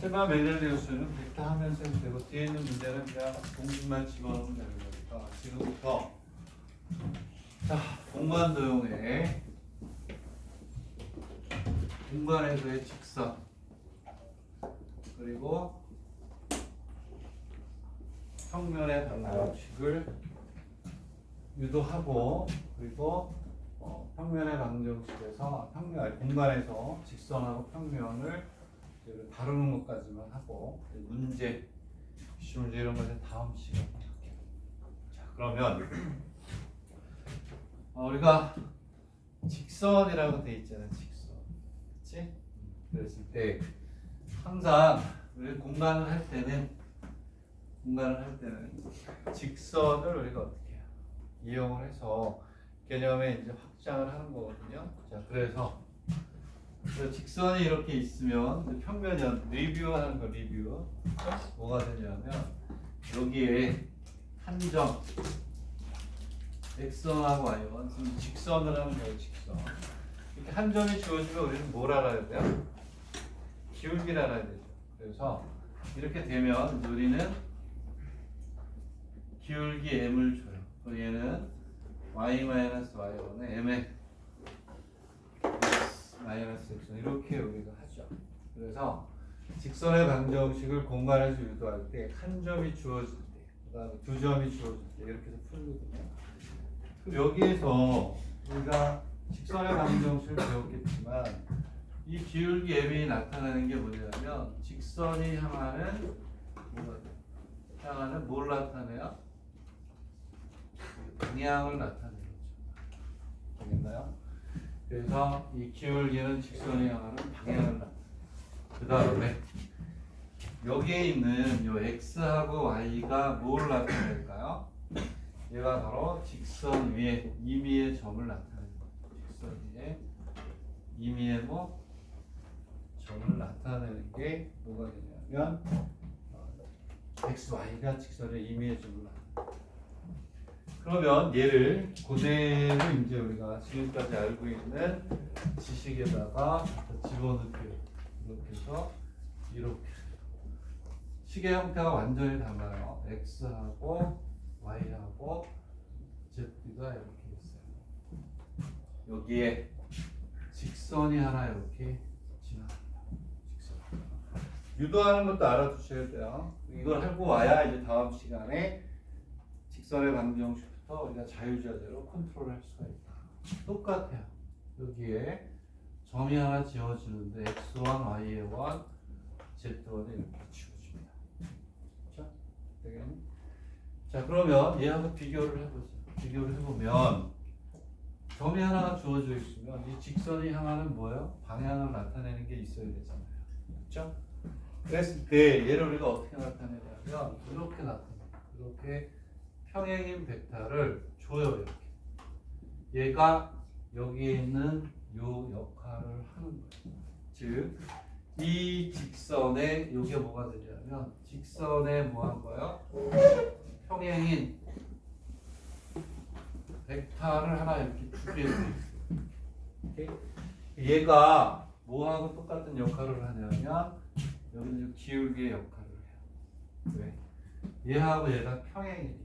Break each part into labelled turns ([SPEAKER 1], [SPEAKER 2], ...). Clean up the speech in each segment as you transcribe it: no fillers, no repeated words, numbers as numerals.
[SPEAKER 1] 세마 메델리우스는 벡터 하면서 해도 되고 뒤에 있는 문제는 그냥 공식만 집어넣으면 되는 거니까 지금부터 자 공간 도형의 공간에서의 직선 그리고 평면의 방정식을 유도하고 그리고 평면의 방정식에서 공간에서 직선하고 평면을 다루는 것까지만 하고 문제, 기출문제 이런 것은 다음 시간에 할게요. 자 그러면 우리가 직선이라고 돼 있잖아요. 직선, 그렇지? 그랬을 때 항상 우리 공간을 할 때는 직선을 우리가 어떻게 해요? 이용을 해서 개념에 이제 확장을 하는 거거든요. 자 그래서 직선이 이렇게 있으면 평면이 리뷰하는 거 리뷰 뭐가 되냐면 여기에 한 점 x선하고 y선 지금 직선을 하는 거예요. 직선 이렇게 한 점이 주어지면 우리는 뭘 알아야 돼요? 기울기를 알아야 되죠. 그래서 이렇게 되면 우리는 기울기 m을 줘요. 그럼 얘는 y-y1의 m의 마이너스 x선 이렇게 우리가 하죠. 그래서 직선의 방정식을 공간에서 유도할 때 한 점이 주어질 때, 그다음에 두 점이 주어질 때 이렇게 해서 풀거든요. 그럼 여기에서 우리가 직선의 방정식을 배웠겠지만 이 기울기 m이 나타나는 게 뭐냐면 직선이 향하는 뭘 나타내요? 방향을 나타내는 거죠. 되겠나요? 그래서 이 기울기는 직선이 향하는 방향을 나타내요. 그 다음에 여기에 있는 요 x하고 y가 뭘 나타낼까요? 얘가 바로 직선 위에 임의의 점을 나타내는 거예요. 직선 위에 임의의 점을 나타내는 게 뭐가 되냐면 x, y가 직선의 임의의 점을 나타내요. 그러면 얘를 그대로 이제 우리가 지금까지 알고 있는 지식에다가 집어넣게요. 이렇게 해서 이렇게 식의 형태가 완전히 달라요. x하고 y하고 z가 이렇게 있어요. 여기에 직선이 하나 이렇게 지나갑니다. 직선. 유도하는 것도 알아두셔야 돼요. 이걸 하고 와야 이제 다음 시간에 직선의 방정식부터 우리가 자유자재로 컨트롤할 수가 있다. 똑같아요. 여기에 점이 하나 지어지는데 x1, y1, z1이 이렇게 지워집니다. 그렇죠? 되겠니? 자 그러면 얘하고 비교를 해보죠. 비교를 해보면 점이 하나가 주어져 있으면 이 직선이 향하는 뭐예요? 방향을 나타내는 게 있어야 되잖아요. 그렇죠? 그랬을 때 얘를 우리가 어떻게 나타내냐면 이렇게 나타내요. 이렇게 평행인 벡터를 줘요. 이렇게 얘가 여기에 있는 요 역할을 하는 거예요. 즉 이 직선에 이게 뭐가 되냐면 직선에 뭐 한 거예요? 평행인 벡터를 하나 이렇게 주게 돼요. 얘가 뭐하고 똑같은 역할을 하냐면 여기는 기울기의 역할을 해요. 왜? 얘하고 얘가 평행이니까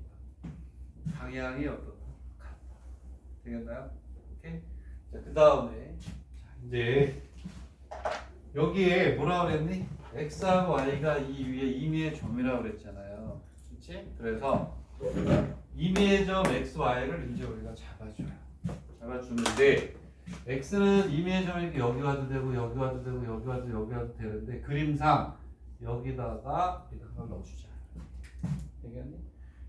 [SPEAKER 1] 방향이 어떻다? 같다. 되겠나요? 오케이? 자, 그 다음에 이제 여기에 뭐라 그랬니? x하고 y가 이 위에 임의의 점이라고 그랬잖아요. 그렇지? 그래서 임의의 점 x, y를 이제 우리가 잡아줘요. 잡아주는데 x는 임의의 점이 이렇게 여기 와도 되고 여기 와도 되고 여기 와도 여기 와도 되는데 그림상 여기다가 이걸 넣어주자. 되겠니?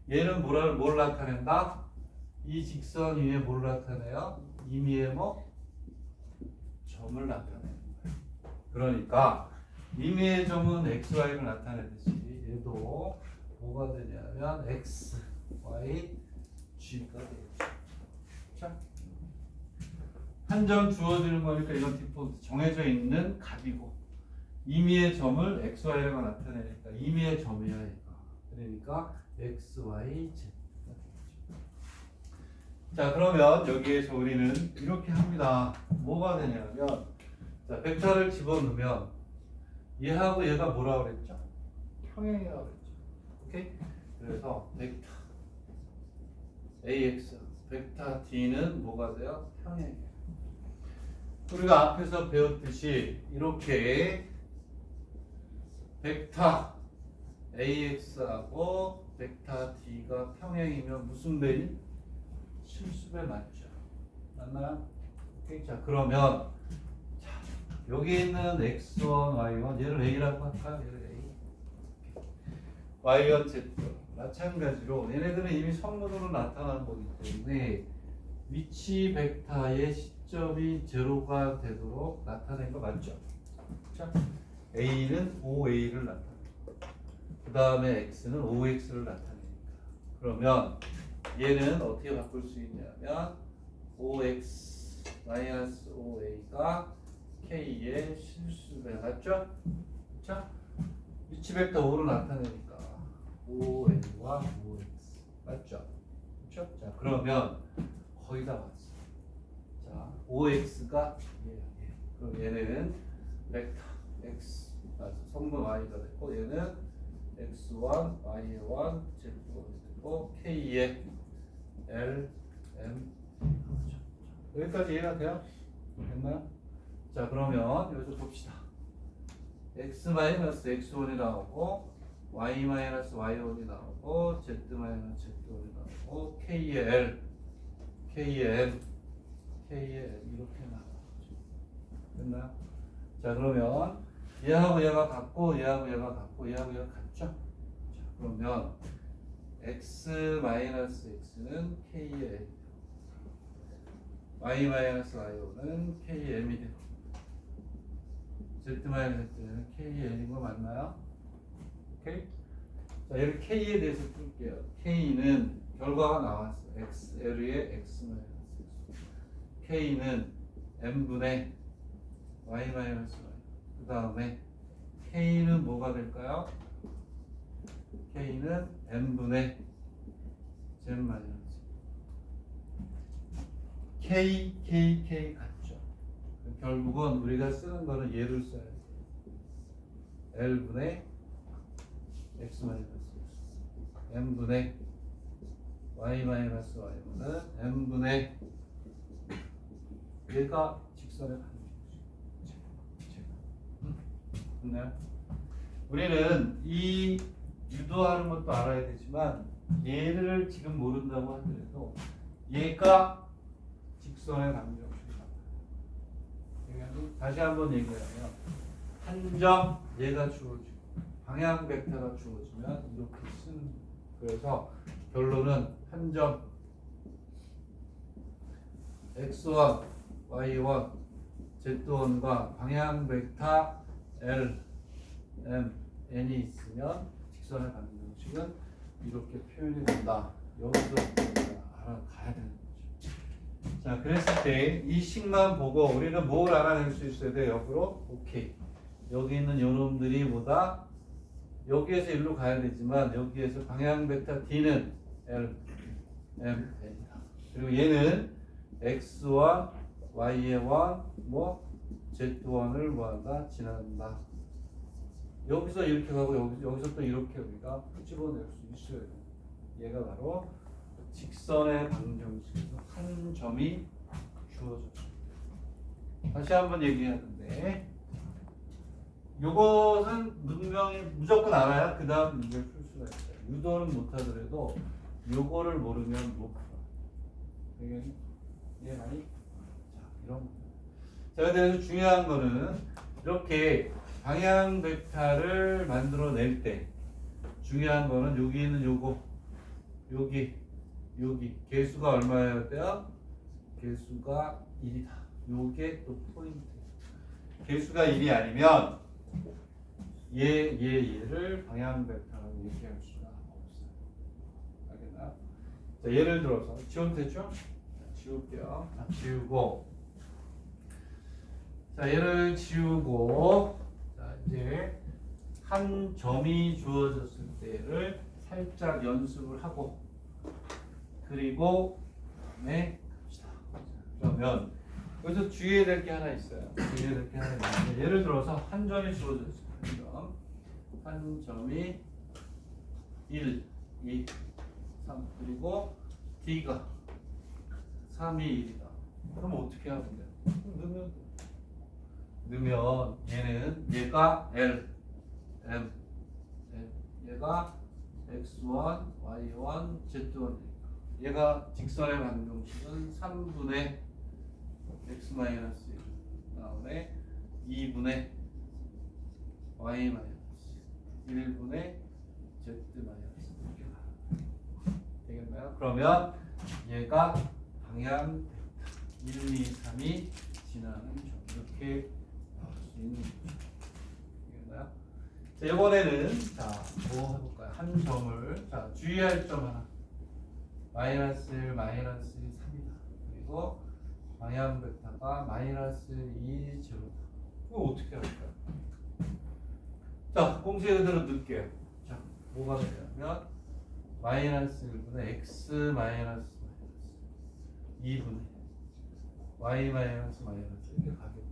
[SPEAKER 1] 얘는 뭘 나타낸다? 이 직선 위에 뭘 나타내요? 임의의 점을 나타내는 거예요. 그러니까 임의의 점은 x, y를 나타내듯이 얘도 뭐가 되냐면 x, y, g가 되겠죠. 자, 한 점 주어지는 거니까 이건 디폴트 정해져 있는 값이고 임의의 점을 x, y가 나타내니까 임의의 점이야 얘가. 그러니까 x, y, z. 자 그러면 여기에서 우리는 이렇게 합니다. 뭐가 되냐면 자 벡터를 집어넣으면 얘하고 얘가 뭐라 그랬죠? 평행이라고 그랬죠. 오케이? 그래서 벡터 AX, 벡터 D는 뭐가 돼요? 평행이에요. 우리가 앞에서 배웠듯이 이렇게 벡터 AX하고 벡터 D가 평행이면 무슨 배니? 실수배 맞죠? 맞나요? 오케이. 자, 그러면 자, 여기 있는 X1, Y1 얘를 A라고 할까요? 얘를 A. Y1, Z 마찬가지로 얘네들은 이미 성분으로 나타난 거기 때문에 위치 벡터의 시점이 제로가 되도록 나타낸 거 맞죠? 자, A는 OA를 나타내고 그 다음에 X는 OX를 나타내니까 그러면 얘는 어떻게 바꿀 수 있냐면 OX 마이너스 OA가 K의 실수배 맞죠? 자, 위치 벡터 5로 나타내니까 OA와 OX 맞죠? 그렇죠? 자, 그러면 거의 다 왔어. 자, OX가 얘야. 그럼 얘는 벡터 X 성분 Y가 됐고 얘는 X1, Y1, Z1이 됐고 K의 L, M 여기까지 이해가 돼요? 됐나요? 자, 그러면 여기서 봅시다. X-X1이 나오고 Y-Y1이 나오고 Z-Z1이 나오고 K의 L, K의 M, K의 M 이렇게 나오죠. 됐나요? 자, 그러면 얘하고 얘가 같고 얘하고 얘가 같고 얘하고 얘가 같죠? 자, 그러면 X-X는 K의 M, Y-Y-Y5는 K의 M이 되고 Z-Z는 K의 N인 거 맞나요? 오케이? 자, 얘를 K에 대해서 풀게요. K는 결과가 나왔어. XL의 X-X. K는 M분의 Y-Y. 그 다음에 K는 뭐가 될까요? K는 M분의 Z-. K 같죠? 결국은 우리가 쓰는 거는 얘를 써야 돼. L분의 X-X M분의 Y-Y는 M분의 얘가 직선의 반대죠. 우리는 이 유도하는 것도 알아야 되지만 얘를 지금 모른다고 하더라도 얘가 직선의 방정식이다. 다시 한번 얘기하면 한 점 얘가 주어지고 방향 벡터가 주어지면 이렇게 쓰는. 그래서 결론은 한 점 x1, y1, z1과 방향 벡터 l, m, n이 있으면 직선의 방정식은 이렇게 표현이 된다. 여기서 알아가야 되는 거죠. 자, 그랬을 때 이 식만 보고 우리는 뭘 알아낼 수 있어야 돼요? 역으로? 오케이. 여기 있는 요놈들이 뭐다? 여기에서 일로 가야 되지만 여기에서 방향 벡터 D는 L, M, N이다. 그리고 얘는 X와 Y의 1, 뭐 Z1을 뭐한다? 지난다. 여기서 이렇게 가고 여기서 또 이렇게 우리가 집어낼 수 있어요. 얘가 바로 직선의 방정식에서 한 점이 주어졌습니다. 다시 한번 얘기하는데 요것은 분명히 무조건 알아야 그 다음 문제를 풀 수가 있어요. 유도는 못하더라도 요거를 모르면 못 풀어. 되겠니? 이해가니? 자, 이런 거. 자, 근데 중요한 거는 이렇게 방향 벡터를 만들어낼 때 중요한 거는 여기 있는 요거 여기 개수가 얼마여야 돼요? 개수가 1이다. 요게 또 포인트. 개수가 1이 아니면 얘를 방향 벡터라고 얘기할 수가 없어요. 알겠나? 자, 예를 들어서 지워도 되죠? 지울게요. 지우고 자, 얘를 지우고 자, 이제 한 점이 주어졌을 때를 살짝 연습을 하고 그리고 그다음에 갑시다. 그러면 여기서 주의해야 될 게 하나 있어요. 주의해야 될 게 하나 있는데 예를 들어서 한 점이 주어져 있어요. 한 점이 1, 2, 3 그리고 D가 3이 1이다. 그럼 어떻게 하면 돼요? 넣으면 얘가 L, M, 얘가 X1, Y1, Z1 얘가 직선의 방정식은 3분의 X-1 다음에 2분의 Y- 1분의 Z- 이렇게 되겠나요? 그러면 얘가 방향 1, 2, 3이 지나는 점 이렇게 나올 수 있는 거죠. 되겠나요? 자, 이번에는 뭐 해볼까요? 한 점을 주의할 점 하나 마이너스 1, 마이너스 3이다. 그리고 방향 벡터가 마이너스 2, 제로다. 이거 어떻게 할까요? 자, 공식 그대로 넣을게요. 자, 뭐가 되냐면 마이너스 1분의 x 마이너스 2분의 y 마이너스 이렇게 가겠죠.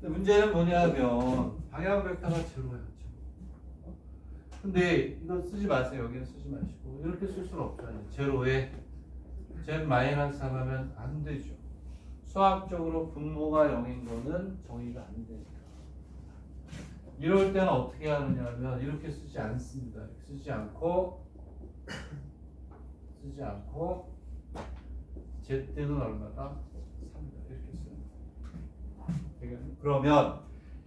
[SPEAKER 1] 근데 문제는 뭐냐면 방향 벡터가 제로야. 근데 이거 쓰지 마세요. 여기는 쓰지 마시고 이렇게 쓸 수는 없잖아요. 제로에 z 마이너스 3 하면 안 되죠. 수학적으로 분모가 0인 거는 정의가 안 되니까. 이럴 때는 어떻게 하느냐면 이렇게 쓰지 않습니다. 쓰지 않고 z는 얼마다? 3이다. 이렇게 써요. 그러면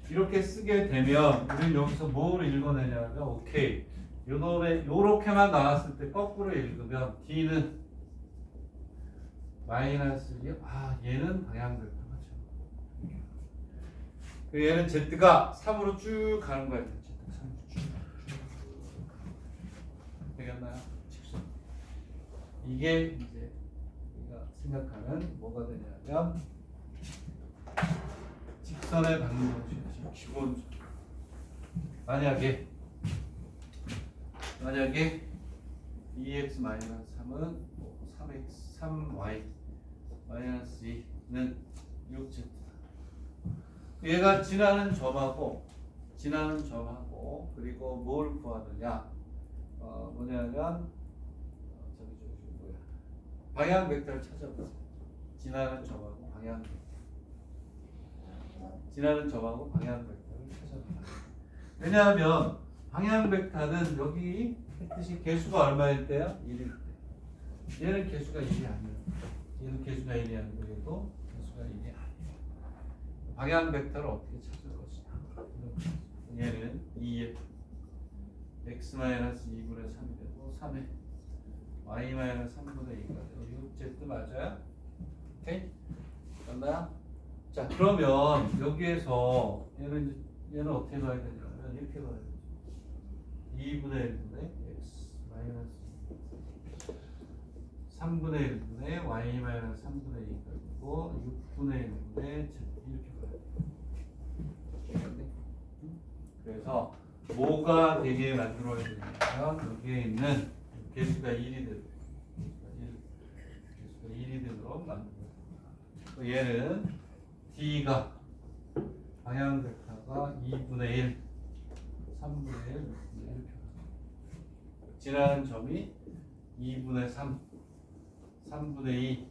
[SPEAKER 1] 이렇게 쓰게 되면 우리는 여기서 뭘 읽어내냐면 오케이 요렇게만 나왔을 때 거꾸로 읽으면 D는 마이너스 2 얘는 방향 벡터가 그 얘는 Z가 3으로 쭉 가는 거예요. Z가 3으로 쭉 되겠나요? 이게 이제 우리가 생각하는 뭐가 되냐면 직선의 방정식이죠. 기본적으로 만약에 2x-3은 3x 3y 마이너스 2는 6z 얘가 지나는 점하고 그리고 뭘 구하느냐 뭐냐면 방향 벡터를 찾아보세요. 지나는 점하고 방향 벡터를 찾아보세요. 왜냐하면 방향 벡터는 여기 했듯이 개수가 얼마일 때요? 1일 때. 얘는 개수가 1이 아니에요. 얘는 개수가 1이 아니고 얘도 개수가 1이 아니에요. 방향 벡터를 어떻게 찾을 것이냐? 얘는 2에 x-2분의 3이 되고 3에 y-3분의 2가 되고 6z 맞아요? 오케이? 맞나요? 자, 그러면 여기에서 얘는 어떻게 가야 되냐면 이렇게 가야 되죠. 2분의 1분의 x 마이너스 3분의 1분의 y 마이너스 3분의 2가 되고 6분의 1분의 z 이렇게 가야 돼요. 그래서 뭐가 되게 만들어야 되냐면 여기에 있는 개수가 1이 되도록 개수가 1이 되도록 만들어야 돼요. 얘는 D가 방향 벡터가 2분의 1, 3분의 1, 6분의 1 이렇게 지나는 점이 2분의 3, 3분의 2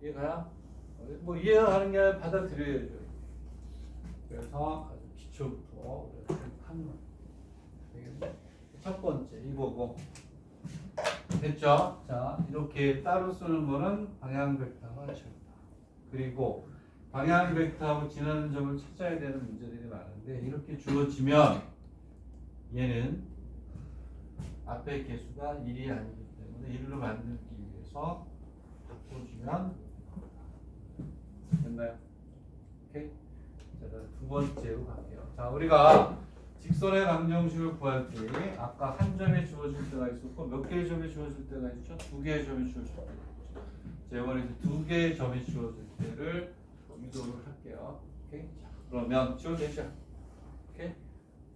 [SPEAKER 1] 이해가요? 뭐 이해하는 게 아니라 받아들여야죠. 그래서 아주 기초부터 하는 거예요. 첫 번째 이거고 됐죠? 자, 이렇게 따로 쓰는 거는 방향 벡터가 절다. 그리고 방향 벡터하고 지나는 점을 찾아야 되는 문제들이 많은데 이렇게 주어지면 얘는 앞에 개수가 1이 아니기 때문에 1로 만들기 위해서 바꿔주면 됐나요? 오케이? 자, 두 번째로 갈게요. 자, 우리가 직선의 방정식을 구할 때 아까 한 점에 주어질 때가 있었고 몇 개의 점이 주어질 때가 있죠? 두 개의 점이 주어질 때가 있죠. 자, 이번에 이제 두 개의 점이 주어질 때를 유도를 할게요. 오케이? 자, 그러면 지워도 되죠? 오케이?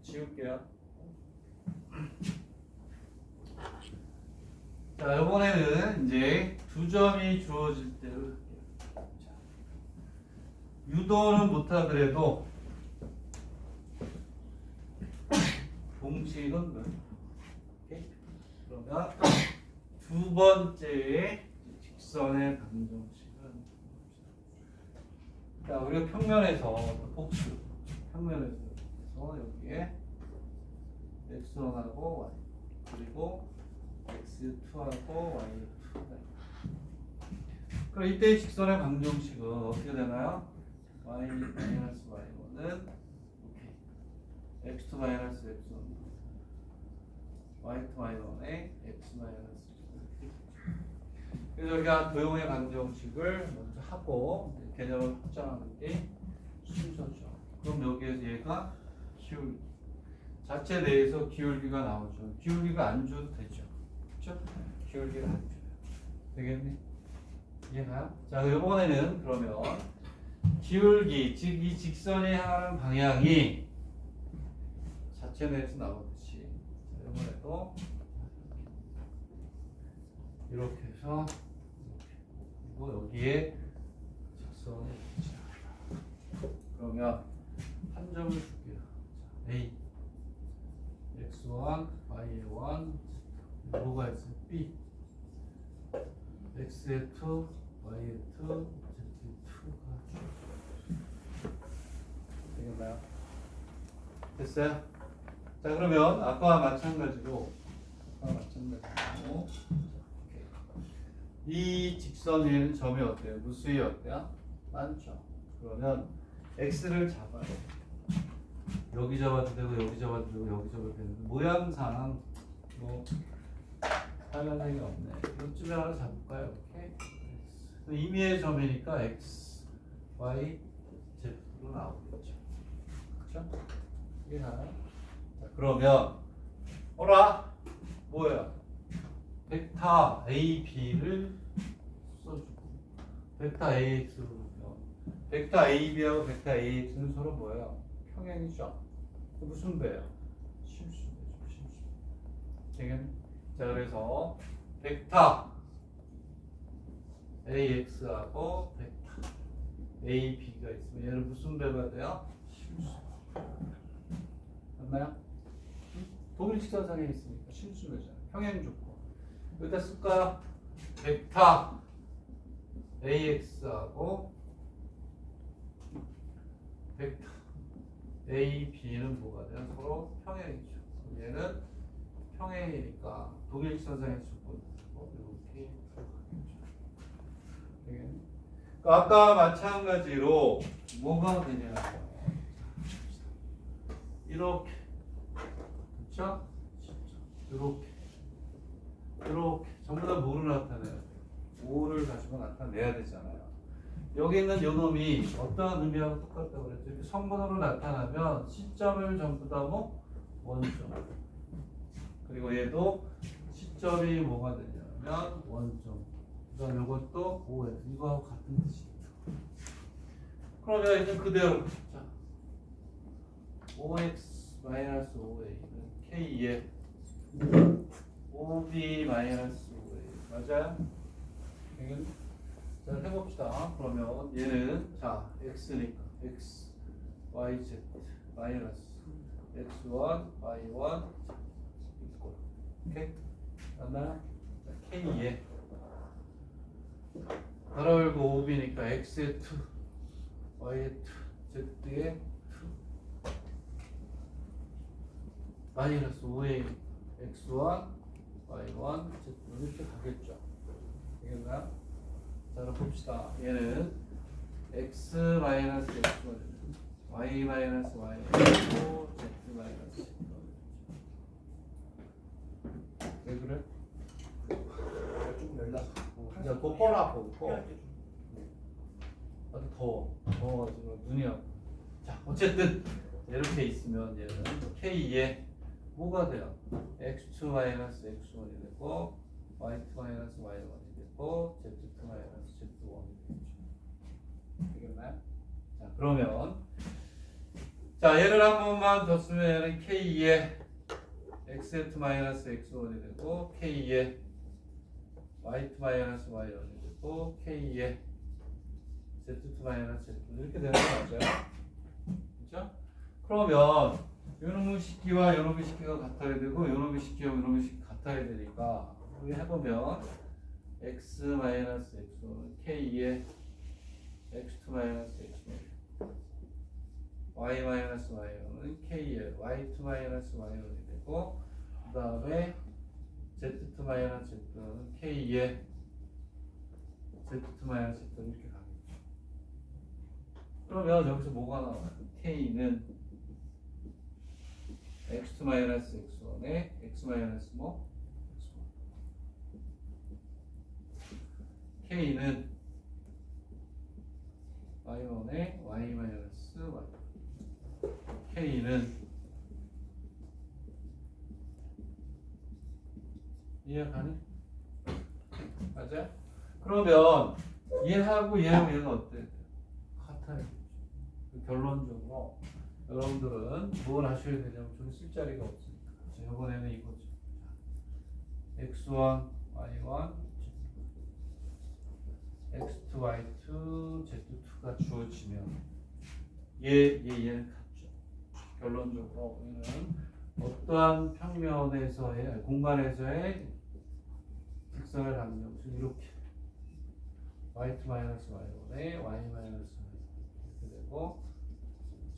[SPEAKER 1] 지울게요. 자, 이번에는 이제 두 점이 주어질 때를 할게요. 자, 유도는 못하더라도 공식은 뭐예요? 그러면 두 번째의 직선의 방정식은, 자, 우리가 평면에서 복수, 평면에서 여기에 x1하고 y, 그리고 x2하고 y2. 그럼 이때 직선의 방정식은 어떻게 되나요? y-y1은 x2 x1, y2-y1에 x-x. 그래서 우리가 도형의 방정식을 먼저 하고 개념을 확장하는 게 순서죠. 그럼 여기에서 얘가 기울기, 자체 내에서 기울기가 나오죠. 기울기가 안 줘도 되죠. 그렇죠? 기울기를 안 줘요. 되겠니? 이해가요? 자, 이번에는 그러면 기울기, 즉 이 직선이 향하는 방향이 자체 내에서 나오듯이, 이번에도 이렇게 해서 그리고 여기에 직선이 있죠. 그러면 한 점을 줄게요. A, x1, y1, 뭐가 있어요? B, x에 2, y에 2, z에 2가 되겠나요? 됐어요? 자, 그러면 아까와 마찬가지로 이 직선 위에는 점이 어때요? 무수히 어때요? 많죠. 그러면 x를 잡아요. 여기 잡아도 되고 여기 잡아도 되고 여기 잡아도 되는데 모양상 뭐 빨간색이 없네. 이쯤에 하나 잡을까요? 이렇게 임의의 점이니까 x, y, z로 나오겠죠. 그렇죠? 이게 하나. 자, 그러면 어라 뭐야? 벡터 a, b를 써주고 벡터 ax로 보면 벡터 a, b하고 벡터 ax는 서로 뭐예요? 평행이죠. 무슨 배예요? 실수배죠. 실수. 되겠네? 자, 그래서 벡터 ax하고 벡터 a, b가 있으면 얘는 무슨 배가 돼요? 실수. 맞나요? 독일 직선상에 있으니까 실수배잖아요. 평행 조건. 여기다 쓸까요? 벡터 ax하고 벡터 a, b는 뭐가 돼요? 서로 평행이죠. 얘는 평행이니까 독일 직선상의 조건 이렇게 되겠네. 그러니까 아까 마찬가지로 뭐가 되냐? 이렇게, 그렇죠? 이렇게. 이렇게 전부 다 뭐를 나타내요? 5를 가지고 나타내야 되잖아요. 여기 있는 요 놈이 어떤 의미하고 똑같다고 그랬죠? 성분으로 나타나면 시점을 전부 다 뭐? 원점. 그리고 얘도 시점이 뭐가 되냐면 원점. 그다음 이것도 5x. 이거하고 같은 뜻이죠. 그러면 이제 그대로 자, 5x 마이너스 5a는 k에 5b 마이너스 5a 맞아요? 자, 해봅시다. 그러면 얘는 자 x니까 x, y, z 마이너스 x1, y1 이꼴. 오케이? 맞나요? k에 가로 열고 5b니까 x에 2, y에 2, z에 2 마이너스 5a x1, y1, z 이렇게 가겠죠. 되겠나요? 자, 그럼 봅시다. 얘는 x 마이너스 x1, y 마이너스 y1이고 z 마이너스 왜 그래?
[SPEAKER 2] 좀 열나.
[SPEAKER 1] 야, 더 꺼라, 꺼. 아주 더워가지고 눈이 아파. 자, 어쨌든 이렇게 있으면 얘는 k에 뭐가 돼요? x2 마이너스 x1이 되고 y2 마이너스 y1이 되고 z2 마이너스 z1이 되죠. 되겠나요? 자, 그러면 자, 얘를 한 번만 더 쓰면 얘는 k에 xz 마이너스 x1이 되고 k에 y2 마이너스 y1이 되고 k에 z2 마이너스 z2 이렇게 되는 거 맞아요? 그렇죠? 그러면 요놈의 식기와 요놈의 식기가 같아야 되고 요놈의 식기와 요놈의 식기 같아야 되니까 우리 해보면 x 마이너스 x1은 k에 x2 마이너스 x1 y 마이너스 y1은 k에 y2 마이너스 y1이 되고 그 다음에 z2 마이너스 z2는 k에 z2 마이너스 z2 이렇게 가겠죠. 그러면 여기서 뭐가 나와요? k는 x2 마이너스 x1에 x 마이너스 뭐? x1 k는 y1에 y 마이너스 y k는 이해가니? 맞아? 그러면 얘하고 얘하고 얘가 어때? 같아요. 결론적으로 여러분들은 뭘 하셔야 되냐면 저기 쓸 자리가 없으니까 자, 이번에는 이거죠. x1, y1, x2, y2, z2가 주어지면 얘는 같죠. 결론적으로 우리는 어떠한 평면에서의 공간에서의 직선의 방정식 이렇게 y2 마이너스 y1에 y 마이너스 이렇게 되고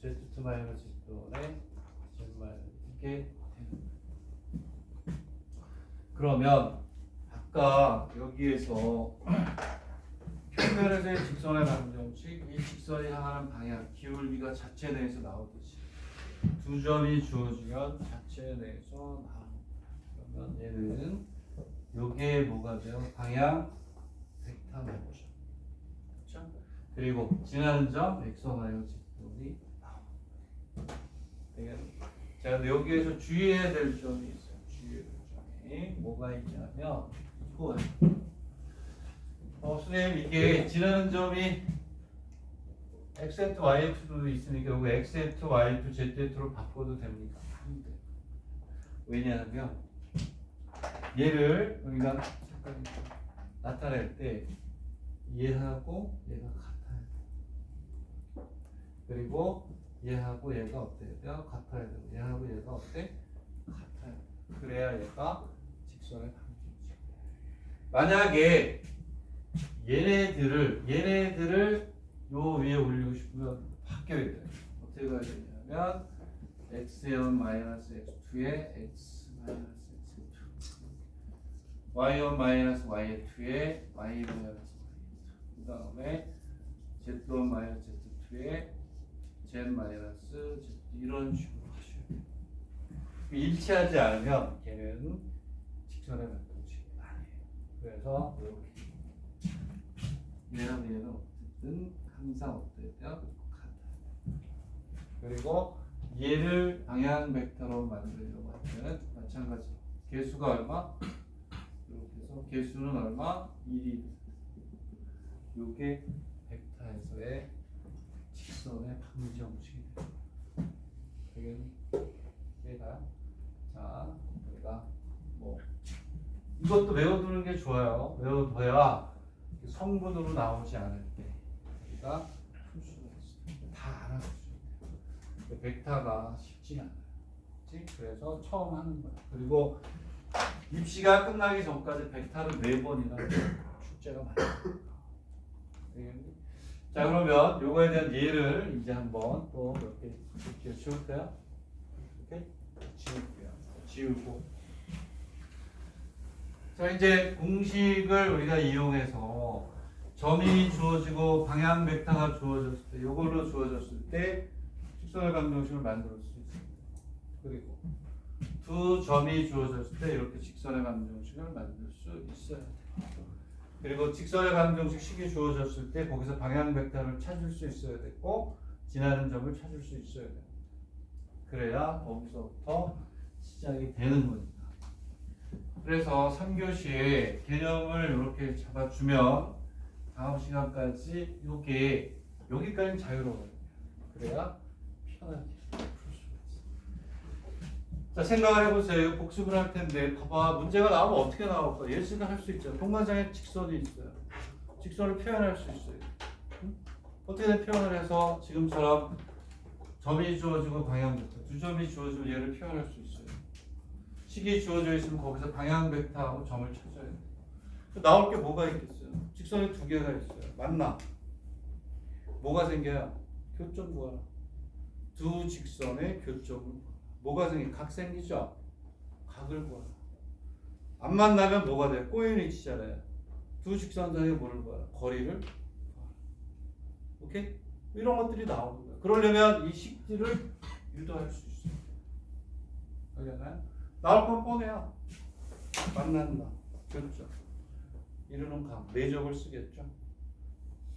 [SPEAKER 1] z2 마이너스 z1에 z 마이너스 이렇게 되는 거예요. 그러면 아까 여기에서 평면에서의 직선의 방정식 이 직선이 향하는 방향 기울기가 자체 내에서 나오듯이 두 점이 주어지면 자체 내에서 나옵니다. 그러면 얘는 요게 뭐가 돼요? 방향 벡터 나오죠. 그렇죠? 그리고 지나는 점 x1, y1, z1이 나옵니다. 자, 근데 여기에서 주의해야 될 점이 있어요. 주의해야 될 점이 뭐가 있냐면 이거예요. 선생님 이게 지나는 점이 x to y to도 있으니까 여기 x to y to z to로 바꿔도 됩니까? 안 돼요. 왜냐하면 얘를 우리가 잠깐 나타낼 때 얘하고 얘가 같아야 돼요. 그리고 얘하고 얘가 어때야 돼요? 같아야 되고 얘하고 얘가 어때? 같아야 돼요. 그래야 얘가 직선의 방정식. 만약에 얘네들을 요 위에 올리고 싶으면 바뀌어야 돼요. 어떻게 가야 되냐면 x1 마이너스 x2에 x 마이너스 x2 y1 마이너스 y2에 y 마이너스 y2 그 다음에 z1 마이너스 z2에 z 마이너스 z 이런 식으로 하셔야 돼요. 일치하지 않으면 걔는 직선의 방정식이 아니에요. 그래서 이렇게 얘랑 얘는 어쨌든 항상 어때요? 같아요. 그리고 얘를 방향 벡터로 만들려고 하면 마찬가지로 개수가 얼마? 이렇게 해서 개수는 얼마? 1이 요게 벡터에서의 직선의 방정식이 돼요. 얘가 자 우리가 뭐 이것도 외워두는 게 좋아요. 외워둬야 성분으로 나오지 않을 때 우리가 풀 수가 있어요. 다 알아두셔야 돼요. 벡터가 쉽지 않아요. 그치? 그래서 처음 하는 거예요. 그리고 입시가 끝나기 전까지 벡터를 4번이나 출제가 많아요. 자 그러면 요거에 대한 예를 이제 한번 또 몇 개 볼게요. 지울까요? 이렇게 지울게요. 지우고 자 이제 공식을 우리가 이용해서 점이 주어지고 방향 벡터가 주어졌을 때 이걸로 주어졌을 때 직선의 방정식을 만들 수 있습니다. 그리고 두 점이 주어졌을 때 이렇게 직선의 방정식을 만들 수 있어야 돼요. 그리고 직선의 방정식 식이 주어졌을 때 거기서 방향 벡터를 찾을 수 있어야 되고 지나는 점을 찾을 수 있어야 돼요. 그래야 거기서부터 시작이 되는 겁니다. 그래서 3교시에 개념을 이렇게 잡아주면 다음 시간까지 요게 여기까지는 자유로워요. 그래야 편하게 풀 수가 있어요. 자, 생각을 해보세요. 복습을 할 텐데 봐봐. 문제가 나오면 어떻게 나올까? 예시를 할 수 있죠. 동반장에 직선이 있어요. 직선을 표현할 수 있어요. 응? 어떻게든 표현을 해서 지금처럼 점이 주어지고 방향 벡터 두 점이 주어지면 얘를 표현할 수 있어요. 식이 주어져 있으면 거기서 방향 벡터하고 점을 찾아야 돼요. 나올 게 뭐가 있겠어요? 직선이 두 개가 있어요. 맞나? 뭐가 생겨요? 교점 구하라. 두 직선의 교점을 뭐가 생겨? 각 생기죠? 각을 구하라. 안 만나면 뭐가 돼? 꼬인 위치잖아요. 두 직선 사이에 뭐를 구하라? 거리를 구하라. 오케이? 이런 것들이 나오는 거예요. 그러려면 이 식들을 유도할 수 있어요. 알겠나요? 나올 건 뻔해요. 만난다. 교점. 이루는 각. 내적을 쓰겠죠.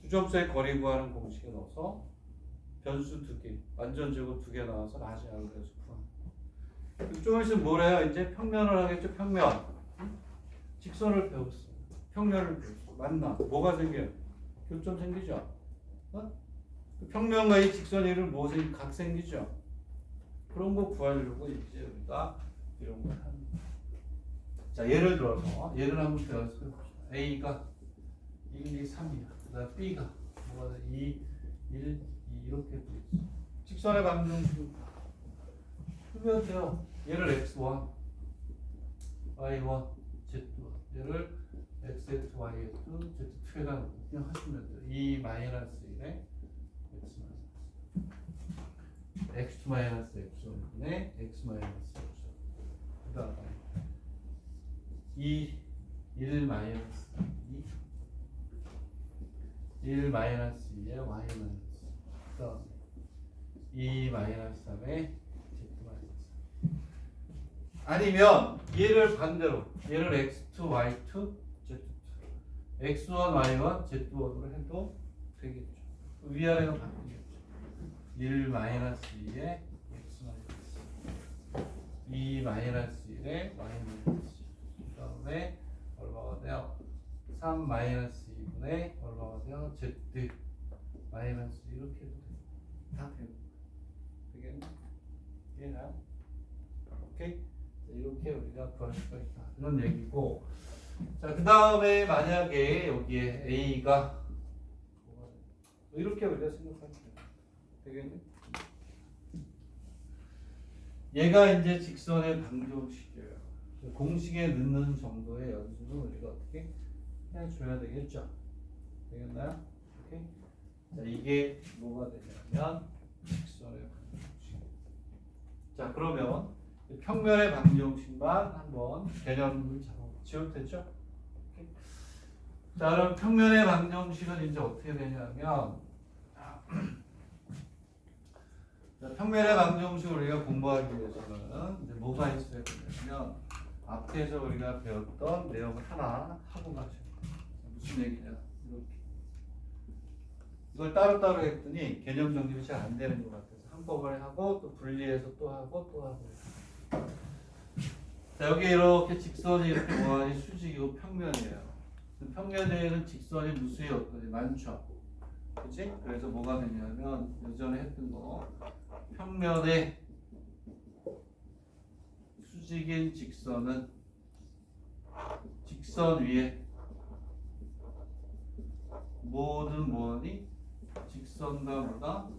[SPEAKER 1] 두 점 사이 거리 구하는 공식에 넣어서 변수 두 개, 완전제곱 두 개 나와서 마지막으로 해서 구하는. 좀 있으면 뭘 해요? 이제 평면을 하겠죠. 평면. 직선을 배웠어요. 평면을 배웠어요. 맞나? 뭐가 생겨요? 교점 생기죠. 어? 평면과 이 직선 이름 뭐 생기? 각 생기죠. 그런 거 구하려고 이제 우리가 이런 걸 합니다. 자, 예를 들어서 얘를 한번 배워서 봅시다. A가 1, 2, 3이야. 그다음 B가 뭐가 돼? 2, 1, 2 이렇게 돼 있어. 직선의 방정식 풀면 돼요. 얘를 x1, y1, z1. 얘를 x, y, z2에다 그냥 하시면 돼요. 2 마이너스 1에 x 마이너스 x1분의 x 마이너스 x1. 그다음에 1 마이너스 1 마이너스 2에 y 마이너스. 그다음에 2 마이너스 3에 z 마이너스. 아니면 얘를 반대로 얘를 x2, y2, z2, x1, y1, z1으로 해도 되겠죠. 위아래가 바뀌겠죠. 1 마이너스 2에 x 마이너스 2 마이너스 1에 y 마이너스. 그 다음에 얼마가 돼요? 3 마이너스 2분의 얼마가 돼요? z 마이너스 이렇게 해도 돼요. 다 돼요. 되겠네? 이해가요? 오케이? 이렇게 우리가 구할 수가 있다. 이런 얘기고. 자, 그 다음에 만약에 여기에 A가 이렇게 우리가 생각하면 돼요. 되겠네? 얘가 이제 직선의 방정식이에요. 공식에 넣는 정도의 연수는 우리가 어떻게 해줘야 되겠죠? 되겠나요? 오케이? 자, 이게 뭐가 되냐면 직선의 방정식. 자, 그러면 평면의 방정식만 한번 개념을 지워도 되죠? 오케이? 자, 그럼 평면의 방정식은 이제 어떻게 되냐면 자, 평면의 방정식을 우리가 공부하기 위해서는 이제 뭐가 있어야 되냐면 앞에서 우리가 배웠던 내용을 하나 하고 가셔야 돼요. 무슨 얘기냐? 이렇게. 이걸 따로따로 했더니 개념 정립이 잘 안 되는 것 같아서 한꺼번에 하고 또 분리해서 또 하고 또 하고. 자, 여기 이렇게 직선이 이렇게 뭐하니 수직이고 평면이에요. 평면에는 직선이 무수히 어떠니 많죠. 그치? 그래서 뭐가 되냐면 예전에 했던 거 평면의 수직인 직선은 직선 위에 모든 뭐니 직선과 뭐다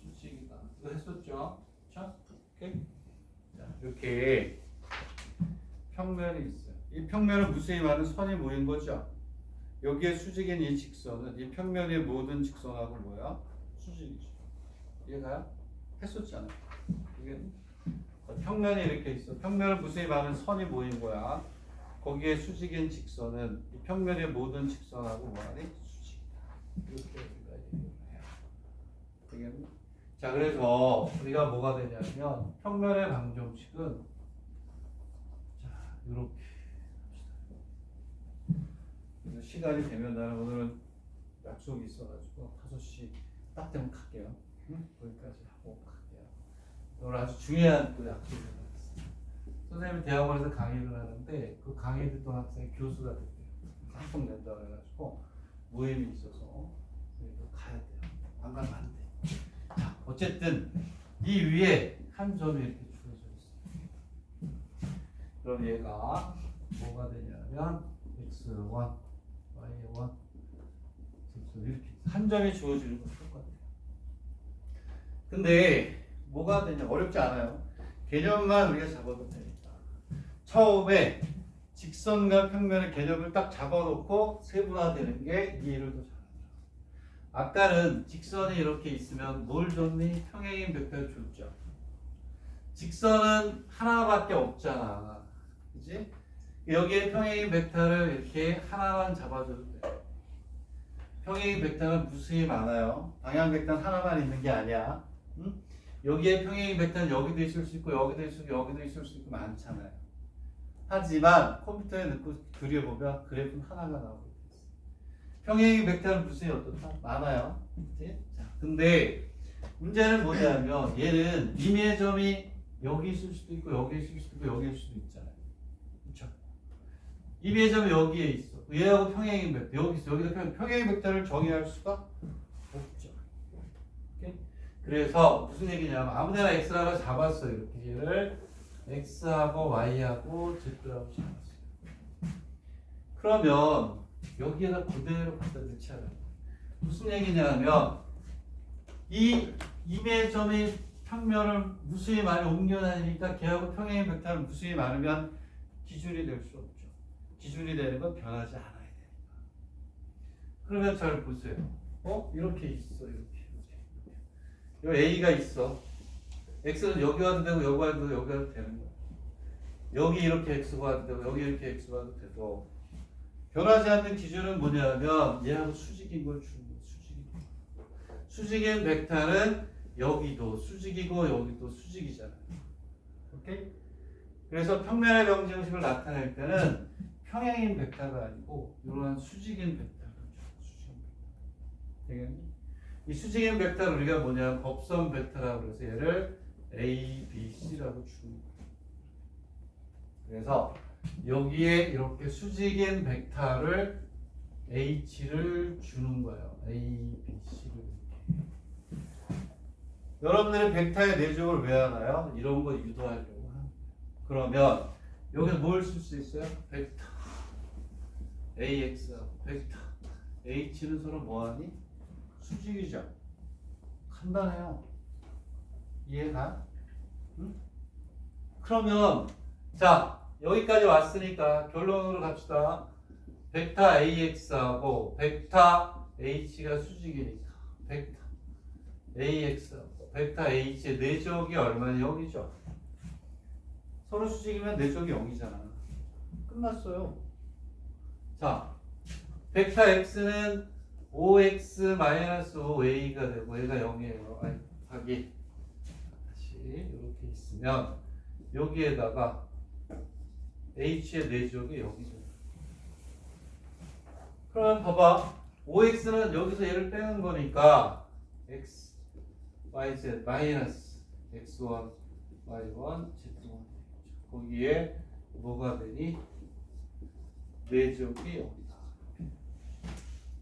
[SPEAKER 1] 수직이다. 이거 했었죠? 자, 오케이. 자, 이렇게 평면이 있어요. 이 평면은 무수히 많은 선이 모인 거죠. 여기에 수직인 이 직선은 이 평면의 모든 직선하고 뭐야? 수직이죠. 이해가요? 했었잖아요. 이게 평면이 이렇게 있어. 평면은 무수히 많은 선이 모인 거야. 거기에 수직인 직선은 이 평면의 모든 직선하고 뭐하니? 수직이다. 이렇게 우리가 얘기를 해요. 되겠니? 자, 그래서 우리가 뭐가 되냐면 평면의 방정식은 자, 이렇게 시간이 되면 나는 오늘은 약속이 있어가지고 5시 딱 되면 갈게요. 응? 거기까지 하고 갈게요. 오늘 아주 중요한 또 약속이 있어요. 선생님이 대학원에서 강의를 하는데 그 강의 듣던 학생이 교수가 됐대요. 한번 낸다고 해가지고 모임이 있어서 가야 돼요. 안 가면 안 돼. 자, 어쨌든 이 위에 한 점이 이렇게 주어져 있어요. 그럼 얘가 뭐가 되냐면 x1, y1, 이렇게 한 점이 주어지는 건 똑같아요. 근데 뭐가 되냐 어렵지 않아요. 개념만 우리가 잡아도 되니까. 처음에 직선과 평면의 개념을 딱 잡아놓고 세분화되는 게 이해를 더 잘하더라고요. 아까는 직선이 이렇게 있으면 뭘 줬니? 평행인 벡터를 줬죠. 직선은 하나밖에 없잖아. 그치? 여기에 평행인 벡터를 이렇게 하나만 잡아줘도 돼. 평행인 벡터는 무수히 많아요. 방향 벡터는 하나만 있는 게 아니야. 응? 여기에 평행인 벡터는 여기도 있을 수 있고 여기도 있을 수 있고 여기도 있을 수 있고 많잖아요. 하지만 컴퓨터에 넣고 그려보면 그래프는 하나가 나오고 있어. 평행인 벡터는 무수히 어떻다? 많아요. 그치? 자, 근데 문제는 뭐냐면 얘는 임의 점이 여기 있을 수도 있고 여기 있을 수도 있고 여기 있을 수도 있잖아요. 그렇죠? 임의 점이 여기에 있어. 얘하고 평행인 벡터 여기 있어. 여기다 평행인 벡터를 정의할 수가 없죠. 오케이? 그래서 무슨 얘기냐면 아무데나 x라고 잡았어. 이렇게 얘를 x하고 y하고 z라고 잡았어요. 그러면 여기에다 그대로 갖다 대체하는 거예요. 무슨 얘기냐면 이 임의 점이 평면을 무수히 많이 옮겨다니니까 걔하고 평행의 벡터를 무수히 많으면 기준이 될 수 없죠. 기준이 되는 건 변하지 않아야 되니까. 그러면 잘 보세요. 이렇게 있어. 이렇게. 여기 A가 있어. X는 여기 와도 되고 여기 와도 되고 여기 와도 되는 거야. 여기 이렇게 X가 와도 되고 여기 이렇게 X가 와도 되고 변하지 않는 기준은 뭐냐면 얘하고 수직인 걸 주는 거야. 수직인 벡터는 여기도 수직이고 여기도 수직이잖아요. 오케이? 그래서 평면의 방정식을 나타낼 때는 평행인 벡터가 아니고 이러한 수직인 벡터를 줘. 수직인 벡터. 되겠니? 이 수직인 벡터를 우리가 뭐냐 법선 벡터라고 해서 얘를 A, B, C라고 주는 거예요. 그래서 여기에 이렇게 수직인 벡터를 H를 주는 거예요. A, B, C를 이렇게. 여러분들은 벡터의 내적을 왜 하나요? 이런 거 유도하려고 하는. 그러면 여기서 뭘 쓸 수 있어요? 벡터 AX하고 벡터 H는 서로 뭐하니? 수직이죠. 간단해요. 이해가? 응? 그러면 자 여기까지 왔으니까 결론으로 갑시다. 벡터 AX하고 벡터 H가 수직이니까 벡터 AX하고 벡터 H의 내적이 얼마냐? 0이죠. 서로 수직이면 내적이 0이잖아. 끝났어요. 자, 벡터 X는 5x-5a가 되고 얘가 0이에요. 아니, 하기. 다시 이렇게 있으면 여기에다가 h의 내적이 0이죠. 그러면 봐봐. 5x는 여기서 얘를 빼는 거니까 x, y, z 마이너스 x1, y1, z1 거기에 뭐가 되니? 내적이 0이다.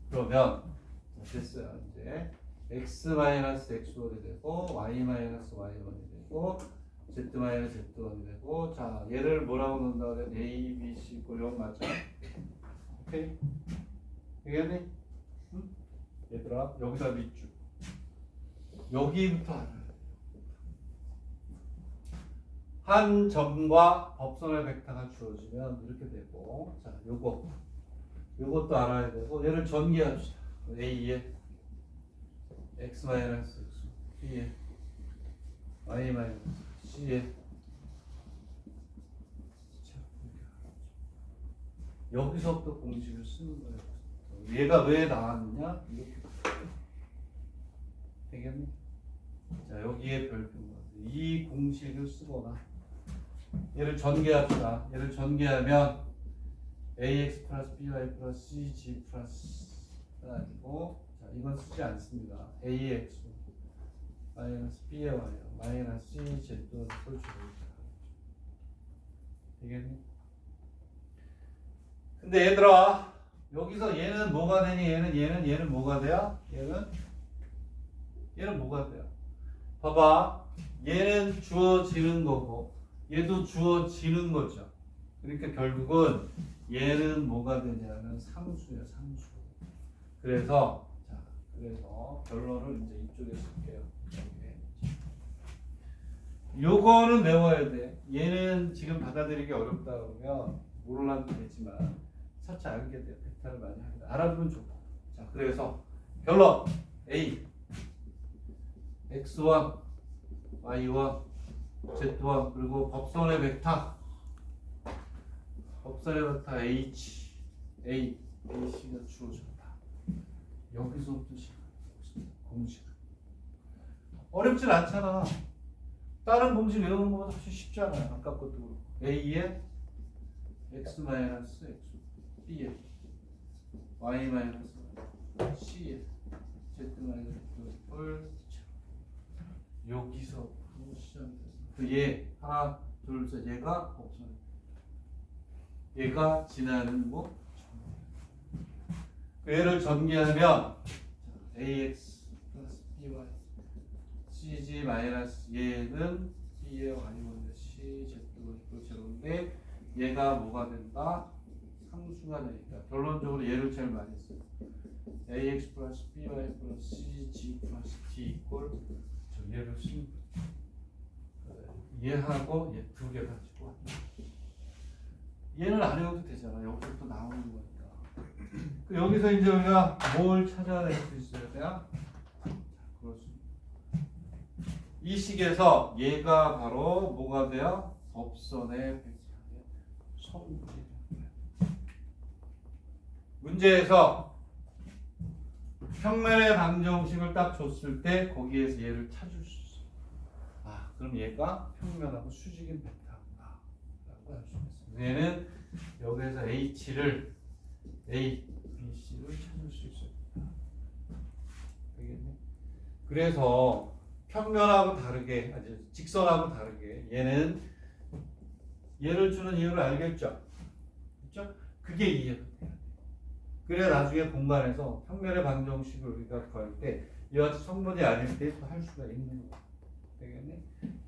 [SPEAKER 1] 그러면 됐어요. 이제 x-x1이 되고 y-y1이 되고 z-z1이 되고 자 얘를 뭐라고 놓는다 그래? a, b, c 고용 맞죠? 오케이? 되겠니? 응? 얘들아 여기다 밑줄 여기부터 알아야 돼. 한 점과 법선의 벡터가 주어지면 이렇게 되고 자 요것도 알아야 되고 얘를 전개합시다. A에 x-x B에 y-c에 여기서부터 공식을 쓰는 거예요. 얘가 왜 나왔느냐? 이렇게 되겠니? 자 여기에 별표가 이 공식을 쓰거나 얘를 전개합시다. 얘를 전개하면 ax 플러스 by 플러스 cg 플러스가 아니고 자 이건 쓰지 않습니다. ax 마이너스 b의 y 마이너스 cz 또 주고 되겠니? 근데 얘들아 여기서 얘는 뭐가 되니? 얘는 뭐가 돼요? 얘는 뭐가 돼요? 봐봐 얘는 주어지는 거고 얘도 주어지는 거죠. 그러니까 결국은 얘는 뭐가 되냐면 상수야, 상수. 그래서 자, 그래서 결론을 이제 이쪽에 쓸게요. 요거는 외워야 돼. 얘는 지금 받아들이기 어렵다 그러면 몰라도 되지만 차차 알게 돼. 벡터를 많이 하게 돼. 알아두면 좋고. 자, 그래서 결론 A X1, Y1, Z1 그리고 법선의 벡터 H, A, BC가 주어졌다. 여기서부터 공식. 어렵진 않잖아. 다른 공식 외우는 것보다 훨씬 쉽잖아요. 아까 것도 그렇고. A에 X-X, B에 Y- C에 Z-를 여기서 시작이 됐어. 그얘 하나, 둘, 셋 얘가 법선. 얘가 지나는 뭐 얘를 전개하면 AX 플러스 BY CG 마이너스 얘는 B의 Y분의 CZ가 제로인데 얘가 뭐가 된다? 상수가 되니까 결론적으로 얘를 제일 많이 써요. AX 플러스 BY 플러스 CG 플러스 D 이꼴 얘를 쓰는 얘하고 얘 두 개 가지고 얘는 안 해도 되잖아. 여기서부터 나오는 거니까. 여기서 이제 우리가 뭘 찾아낼 수 있어야 돼요? 그렇습니다. 이 식에서 얘가 바로 뭐가 돼요? 법선의 벡터의 성분이 돼요. 문제에서 평면의 방정식을 딱 줬을 때 거기에서 얘를 찾을 수 있어요. 아, 그럼 얘가 평면하고 수직인 벡터구나 라고 할 수 있어요. 얘는 여기에서 H를 A, B, C를 찾을 수 있어요. 되겠네? 그래서 평면하고 다르게, 아니 직선하고 다르게 얘는 얘를 주는 이유를 알겠죠? 그렇죠? 그게 이해가 돼요. 그래 나중에 공간에서 평면의 방정식을 우리가 구할 때 이와 같이 성분이 아닐 때 할 수가 있는 거예요. 되겠네?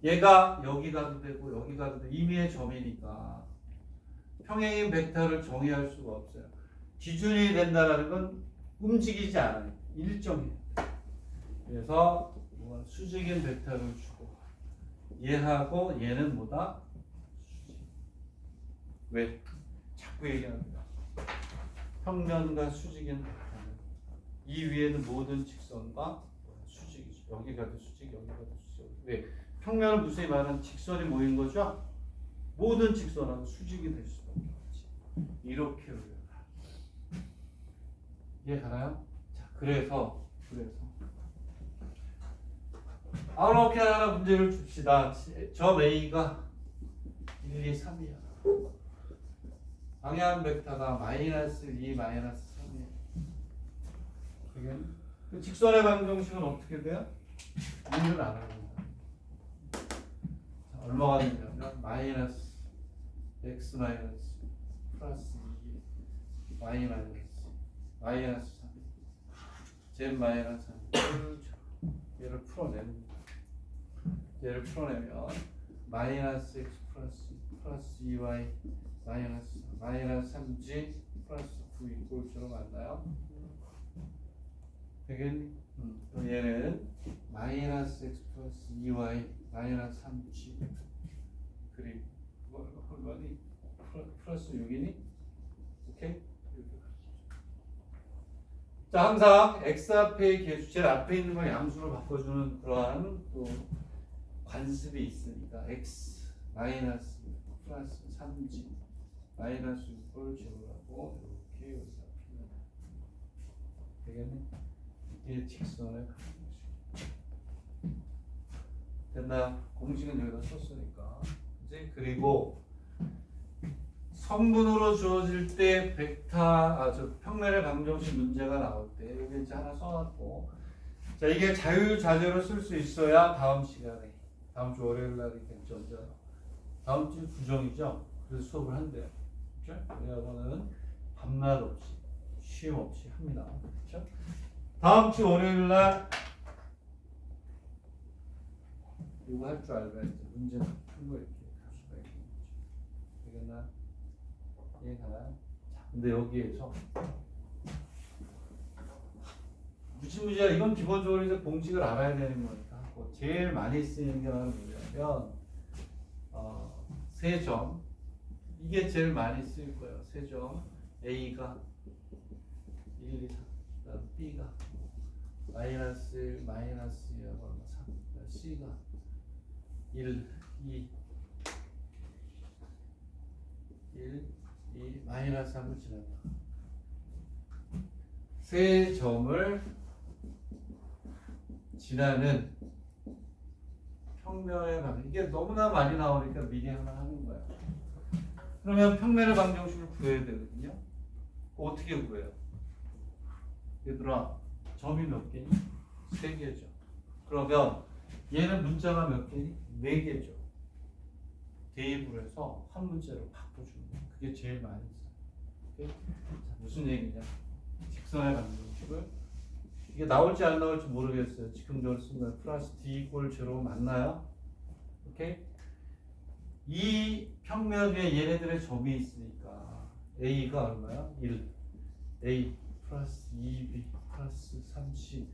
[SPEAKER 1] 얘가 여기 가도 되고 여기 가도 돼. 임의의 점이니까 평행인 벡터를 정의할 수가 없어요. 기준이 된다는 건 움직이지 않아요. 일정이에요. 그래서 뭐가 수직인 벡터를 주고 얘하고 얘는 뭐다? 수직. 왜? 자꾸 얘기합니다. 평면과 수직인 벡터는 이 위에는 모든 직선과 수직이죠. 여기 가도 수직, 여기 가도 수직. 왜? 평면은 무슨 말은 직선이 모인 거죠? 모든 직선하고 수직이 될 수밖에 없지. 이렇게 우리가 이해 가나요? 자, 그래서 이렇게 하나 문제를 줍시다. 점 A가 1, 2, 3이야. 방향 벡터가 마이너스 2, 마이너스 3이에요. 그게 그 직선의 방정식은 어떻게 돼요? 1을 안 하는 거야. 얼마가 되냐면 마이너스 x 마이너스 플러스 2 y 마이너스 3 z 마이너스 3 얘를 풀어내는 거야. 얘를 풀어내면 마이너스 x 플러스 2y 마이너스 3g 플러스 9 이꼴처럼 만나요. 되겠니? 그럼 얘는 마이너스 x 플러스 2y 마이너스 3g 그리고 얼마니? 플러스 6이니? 오케이? 자, 항상 x 앞에 개수, 제일 앞에 있는 걸 양수로 바꿔주는 그러한 또 관습이 있으니까 x 마이너스 플러스 3g 마이너스 6을 제로라고 이렇게 여기다 풀면 되겠네? 이게 직선의 방정식. 됐나요? 공식은 여기다 썼으니까. 이제 그리고 성분으로 주어질 때 벡터, 평면의 방정식 문제가 나올 때 여기 이제 하나 써놨고, 자 이게 자유자재로 쓸 수 있어야 다음 시간에, 다음 주 월요일 날 있겠죠. 다음 주 부정이죠. 그래서 수업을 한대요. 그렇죠? 우리 학원은 밤낮 없이 쉼 없이 합니다. 그렇죠? 다음 주 월요일 날 이거 할 줄 알아야지 문제 푼 거 이렇게 할 수가 있는 거죠. 되겠나? 이해가나요? 자, 근데 여기에서 무지무지한 이건 기본적으로 이제 공식을 알아야 되는 거니까 하고 제일 많이 쓰이는 게 뭐냐면 세점 이게 제일 많이 쓰일 거예요. 세점 A가 1, 2, 3, 그다음 B가 마이너스 1, 마이너스 2하고 3, C가 1, 2, 1, 2, 마이너스 3을 지난다. 세 점을 지나는 평면의 방정 이게 너무나 많이 나오니까 미리 하나 하는 거야. 그러면 평면의 방정식을 구해야 되거든요. 어떻게 구해요? 얘들아 점이 몇 개니? 3개죠. 그러면 얘는 문자가 몇 개니? 4개죠. 대입을 해서 한 문자로 바꿔주는 거야. 그게 제일 많이 써요. 자, 무슨 얘기냐? 직선의 방정식을 이게 나올지 안 나올지 모르겠어요. 즉흥적으로 쓴 거예요. 플러스 d 이꼴 제로 맞나요? 오케이? 이 평면 위에 얘네들의 점이 있으니까 a가 얼마야? 1 a 플러스 2b 플러스 3c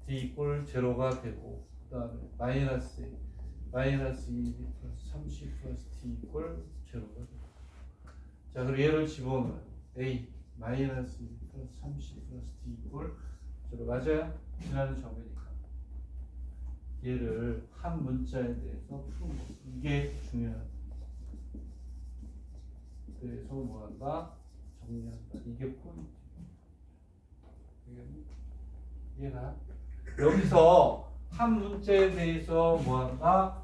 [SPEAKER 1] d 이꼴 제로가 되고 그 다음에 마이너스 2b 플러스 3c 플러스 d 이꼴 제로가 되고 자 그리고 얘를 집어넣어요. a 마이너스 2b 플러스 3c 플러스 d 이꼴 제로 맞아요? 지나는 점이니까 얘를 한 문자에 대해서 푸는 거 이게 중요한 그래서 뭐한다? 정리한다. 이게 포인트. 이해가? 여기서 한 문자에 대해서 뭐한다?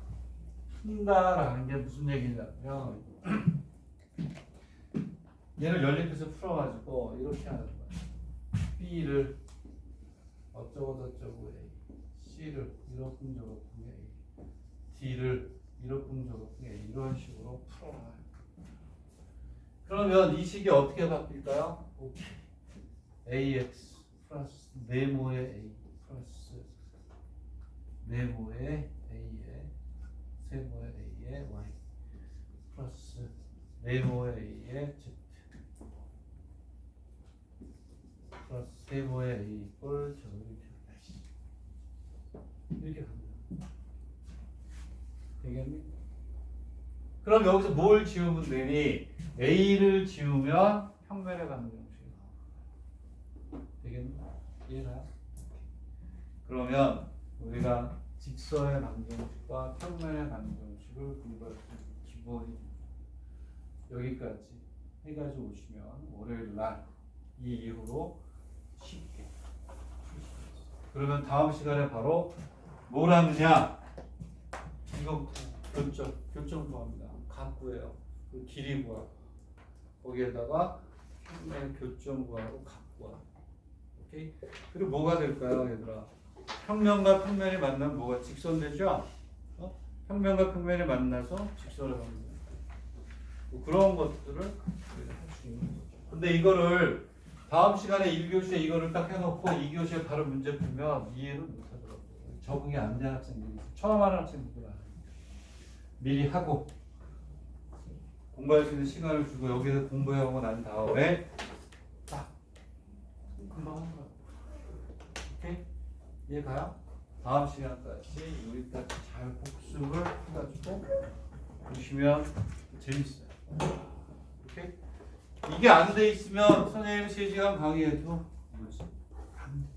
[SPEAKER 1] 푼다라는 게 무슨 얘기냐면 얘를 연립해서 풀어가지고 이렇게 하는 거야. B를 어쩌고 저쩌고 A, C를 이렇게 저렇게 A, D를 이렇게 저렇게 A 이런 식으로 풀어놔요. 그러면 이 식이 어떻게 바뀔까요? 오케이. AX 플러스 네모의 A 플러스 네모의 A의 세모의 A의 Y 플러스 네모의 A의 Z 플러스 세모의 A 이꼴 이렇게 갑니다. 되겠니? 그럼 여기서 뭘 지우면 되니? A를 지우면 평면의 방정식이 나와. 되겠니? 이해가요? 그러면 우리가 직선의 방정식과 평면의 방정식을 공부할 수 있는 기본이 여기까지 해가지고 오시면 월요일 날 이 이후로 쉽게 풀 수 있어요. 그러면 다음 시간에 바로 뭘 하느냐? 이거부터 교점 구합니다. 각 구해요. 그 길이 구하고 거기에다가 평면 교점 구하고 각 구하고 오케이? 그리고 뭐가 될까요, 얘들아? 평면과 평면이 만나면 뭐가 직선되죠? 평면과 평면이 만나서 직선을 만나요. 뭐 그런 것들을 할 수 있는 거죠. 근데 이거를 다음 시간에 1교시에 이거를 딱 해놓고 2교시에 바로 문제 풀면 이해를 못하더라고요. 적응이 안 되는 학생들이 있어요. 처음 하는 학생들은 미리 하고 공부할 수 있는 시간을 주고 여기서 공부해오고 난 다음에 딱 금방 하는 거예요. 오케이? 이해가요? 다음 시간까지 여기까지 잘 복습을 해가지고 보시면 재밌어요. 오케이? 이게 안 돼 있으면 선생님 3시간 강의해도 안 돼.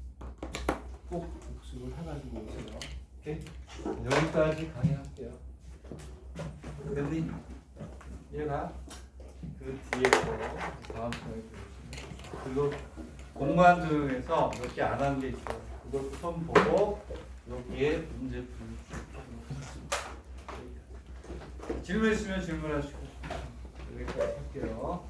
[SPEAKER 1] 꼭 복습을 해가지고 오세요. 오케이? 여기까지 강의할게요. 됐니? 얘가 그 뒤에 거 다음 시간에 보시면 그리고 공간 조용해서 몇 개 안 한 게 있어요. 그걸 손 보고 여기에 문제 풀 질문 있으면 질문하시고 여기까지 할게요.